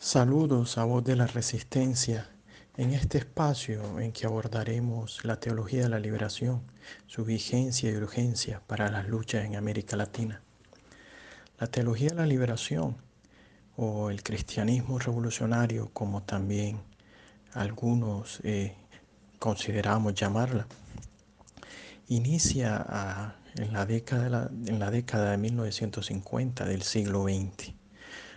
Saludos a Voz de la Resistencia, en este espacio en que abordaremos la teología de la liberación, su vigencia y urgencia para las luchas en América Latina. La teología de la liberación, o el cristianismo revolucionario, como también algunos consideramos llamarla, inicia en la década de 1950 del siglo XX.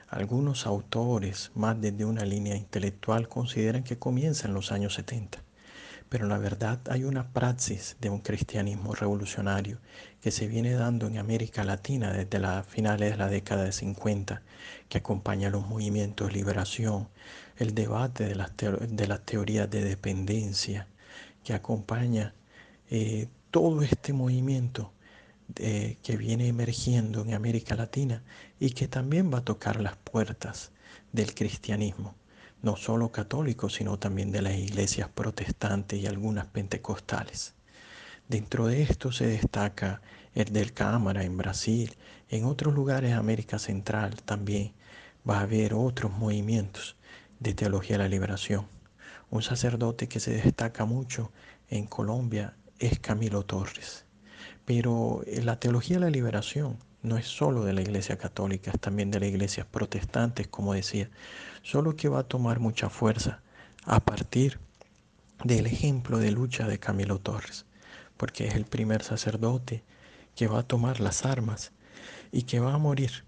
Algunos autores, más desde una línea intelectual, consideran que comienza en los años 70, pero en la verdad hay una praxis de un cristianismo revolucionario que se viene dando en América Latina desde las finales de la década de 50, que acompaña los movimientos de liberación, el debate de las teorías de dependencia, que acompaña todo este movimiento que viene emergiendo en América Latina y que también va a tocar las puertas del cristianismo, no solo católico, sino también de las iglesias protestantes y algunas pentecostales. Dentro de esto se destaca el del Cámara en Brasil, en otros lugares de América Central también va a haber otros movimientos de teología de la liberación. Un sacerdote que se destaca mucho en Colombia es Camilo Torres. Pero la teología de la liberación no es solo de la Iglesia Católica, es también de las iglesias protestantes, como decía, solo que va a tomar mucha fuerza a partir del ejemplo de lucha de Camilo Torres, porque es el primer sacerdote que va a tomar las armas y que va a morir,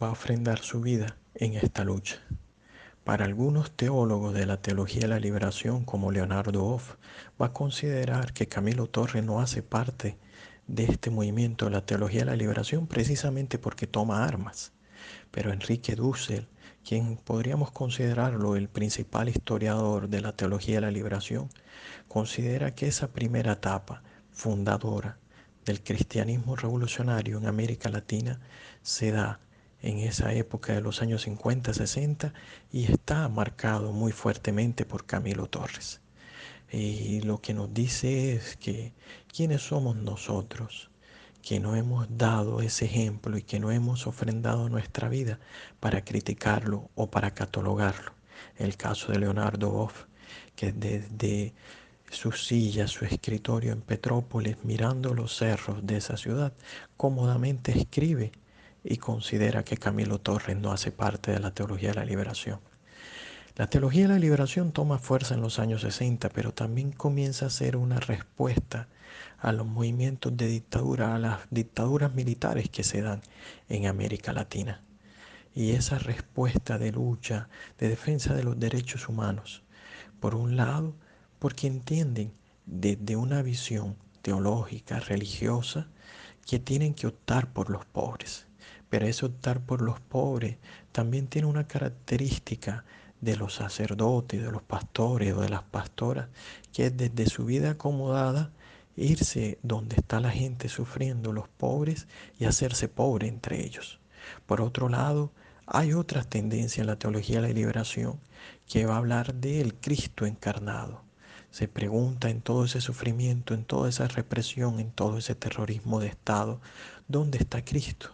va a ofrendar su vida en esta lucha. Para algunos teólogos de la teología de la liberación, como Leonardo Boff, va a considerar que Camilo Torres no hace parte de este movimiento de la teología de la liberación precisamente porque toma armas. Pero Enrique Dussel, quien podríamos considerarlo el principal historiador de la teología de la liberación, considera que esa primera etapa fundadora del cristianismo revolucionario en América Latina se da en esa época de los años 50, 60 y está marcado muy fuertemente por Camilo Torres. Y lo que nos dice es que quiénes somos nosotros, que no hemos dado ese ejemplo y que no hemos ofrendado nuestra vida para criticarlo o para catalogarlo. El caso de Leonardo Boff, que desde su silla, su escritorio en Petrópolis, mirando los cerros de esa ciudad, cómodamente escribe y considera que Camilo Torres no hace parte de la teología de la liberación. La teología de la liberación toma fuerza en los años 60, pero también comienza a ser una respuesta a los movimientos de dictadura, a las dictaduras militares que se dan en América Latina. Y esa respuesta de lucha, de defensa de los derechos humanos, por un lado, porque entienden desde una visión teológica, religiosa, que tienen que optar por los pobres. Pero ese optar por los pobres también tiene una característica de los sacerdotes, de los pastores o de las pastoras, que es desde su vida acomodada irse donde está la gente sufriendo, los pobres, y hacerse pobre entre ellos. Por otro lado, hay otras tendencias en la teología de la liberación que va a hablar del Cristo encarnado. Se pregunta en todo ese sufrimiento, en toda esa represión, en todo ese terrorismo de Estado, ¿dónde está Cristo?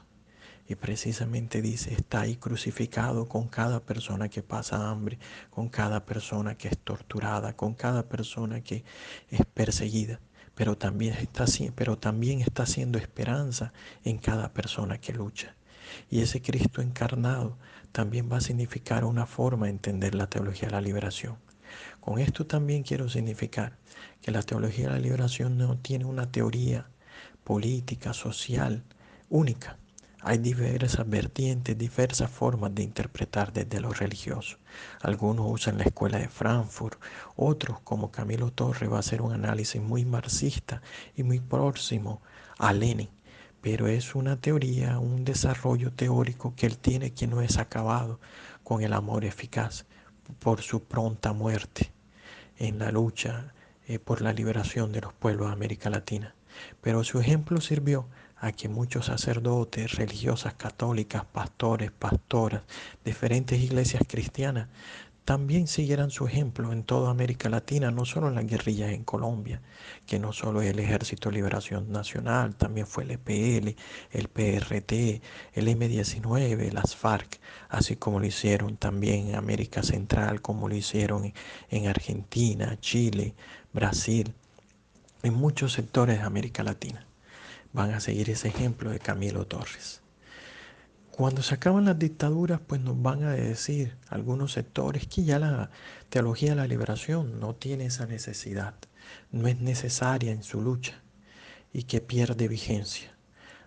Y precisamente dice, está ahí crucificado con cada persona que pasa hambre, con cada persona que es torturada, con cada persona que es perseguida. Pero también está haciendo esperanza en cada persona que lucha. Y ese Cristo encarnado también va a significar una forma de entender la teología de la liberación. Con esto también quiero significar que la teología de la liberación no tiene una teoría política, social, única. Hay diversas vertientes, diversas formas de interpretar desde lo religioso. Algunos usan la escuela de Frankfurt, otros como Camilo Torre va a hacer un análisis muy marxista y muy próximo a Lenin. Pero es una teoría, un desarrollo teórico que él tiene que no es acabado con el amor eficaz por su pronta muerte en la lucha por la liberación de los pueblos de América Latina. Pero su ejemplo sirvió a que muchos sacerdotes, religiosas católicas, pastores, pastoras, diferentes iglesias cristianas, también siguieran su ejemplo en toda América Latina, no solo en las guerrillas en Colombia, que no solo es el Ejército de Liberación Nacional, también fue el EPL, el PRT, el M-19, las FARC, así como lo hicieron también en América Central, como lo hicieron en Argentina, Chile, Brasil, en muchos sectores de América Latina. Van a seguir ese ejemplo de Camilo Torres. Cuando se acaban las dictaduras, pues nos van a decir algunos sectores que ya la teología de la liberación no tiene esa necesidad, no es necesaria en su lucha y que pierde vigencia.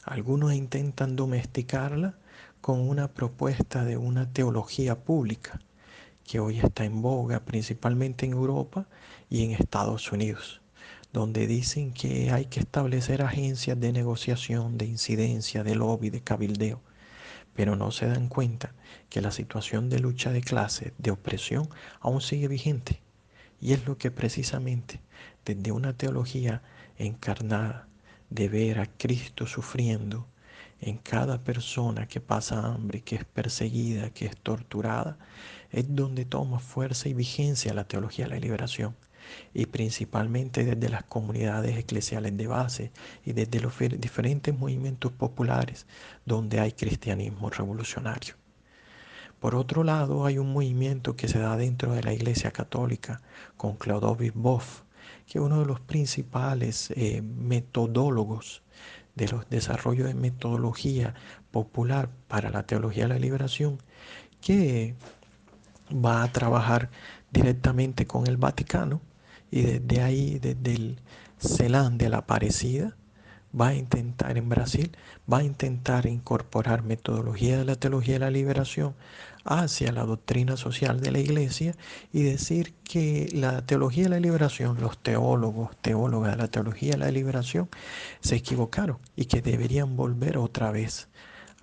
Algunos intentan domesticarla con una propuesta de una teología pública que hoy está en boga principalmente en Europa y en Estados Unidos, donde dicen que hay que establecer agencias de negociación, de incidencia, de lobby, de cabildeo, pero no se dan cuenta que la situación de lucha de clase, de opresión, aún sigue vigente. Y es lo que precisamente desde una teología encarnada de ver a Cristo sufriendo en cada persona que pasa hambre, que es perseguida, que es torturada, es donde toma fuerza y vigencia la teología de la liberación. Y principalmente desde las comunidades eclesiales de base y desde los diferentes movimientos populares donde hay cristianismo revolucionario. Por otro lado, hay un movimiento que se da dentro de la Iglesia Católica con Clodovis Boff, que es uno de los principales metodólogos de los desarrollos de metodología popular para la teología de la liberación, que va a trabajar directamente con el Vaticano y desde ahí, desde el CELAN de la Aparecida, va a intentar en Brasil, va a intentar incorporar metodología de la teología de la liberación hacia la doctrina social de la iglesia y decir que la teología de la liberación, los teólogos, teólogas de la teología de la liberación se equivocaron y que deberían volver otra vez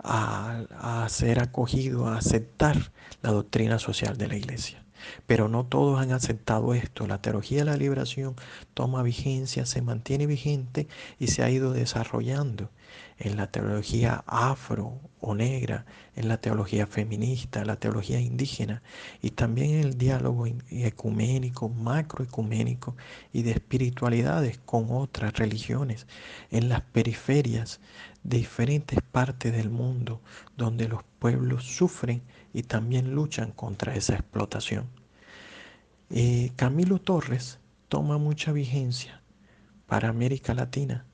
a ser acogido, a aceptar la doctrina social de la iglesia. Pero no todos han aceptado esto. La teología de la liberación toma vigencia, se mantiene vigente y se ha ido desarrollando en la teología afro o negra, en la teología feminista, en la teología indígena y también en el diálogo ecuménico, macroecuménico y de espiritualidades con otras religiones, en las periferias de diferentes partes del mundo donde los pueblos sufren y también luchan contra esa explotación. Camilo Torres toma mucha vigencia para América Latina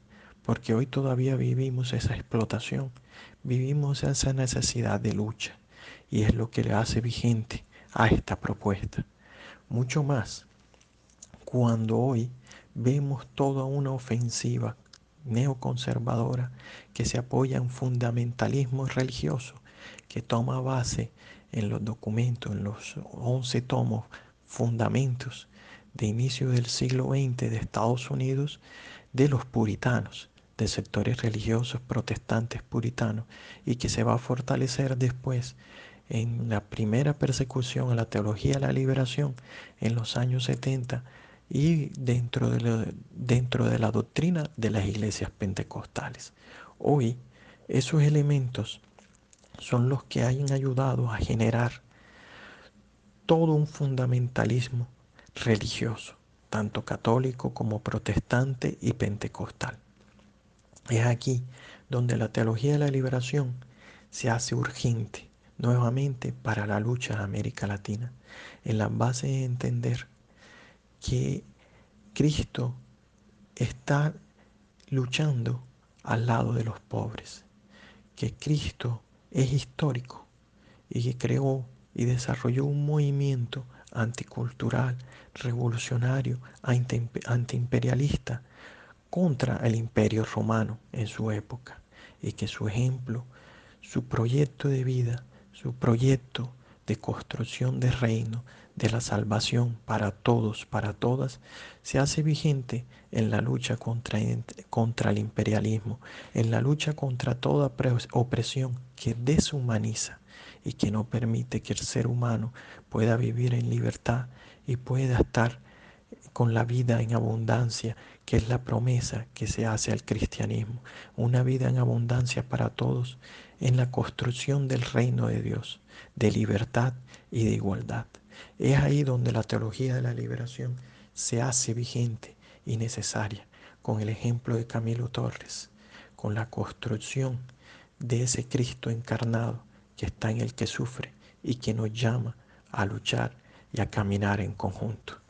porque hoy todavía vivimos esa explotación, vivimos esa necesidad de lucha y es lo que le hace vigente a esta propuesta. Mucho más cuando hoy vemos toda una ofensiva neoconservadora que se apoya en fundamentalismo religioso, que toma base en los documentos, en los 11 tomos fundamentos de inicio del siglo XX de Estados Unidos, de los puritanos, de sectores religiosos protestantes puritanos, y que se va a fortalecer después en la primera persecución a la teología de la liberación en los años 70 y dentro de la doctrina de las iglesias pentecostales. Hoy, esos elementos son los que han ayudado a generar todo un fundamentalismo religioso, tanto católico como protestante y pentecostal. Es aquí donde la teología de la liberación se hace urgente nuevamente para la lucha de América Latina, en la base de entender que Cristo está luchando al lado de los pobres, que Cristo es histórico y que creó y desarrolló un movimiento anticultural, revolucionario, antiimperialista contra el imperio romano en su época y que su ejemplo, su proyecto de vida, su proyecto de construcción de reino, de la salvación para todos, para todas, se hace vigente en la lucha contra el imperialismo, en la lucha contra toda opresión que deshumaniza y que no permite que el ser humano pueda vivir en libertad y pueda estar con la vida en abundancia, que es la promesa que se hace al cristianismo, una vida en abundancia para todos en la construcción del reino de Dios, de libertad y de igualdad. Es ahí donde la teología de la liberación se hace vigente y necesaria, con el ejemplo de Camilo Torres, con la construcción de ese Cristo encarnado que está en el que sufre y que nos llama a luchar y a caminar en conjunto.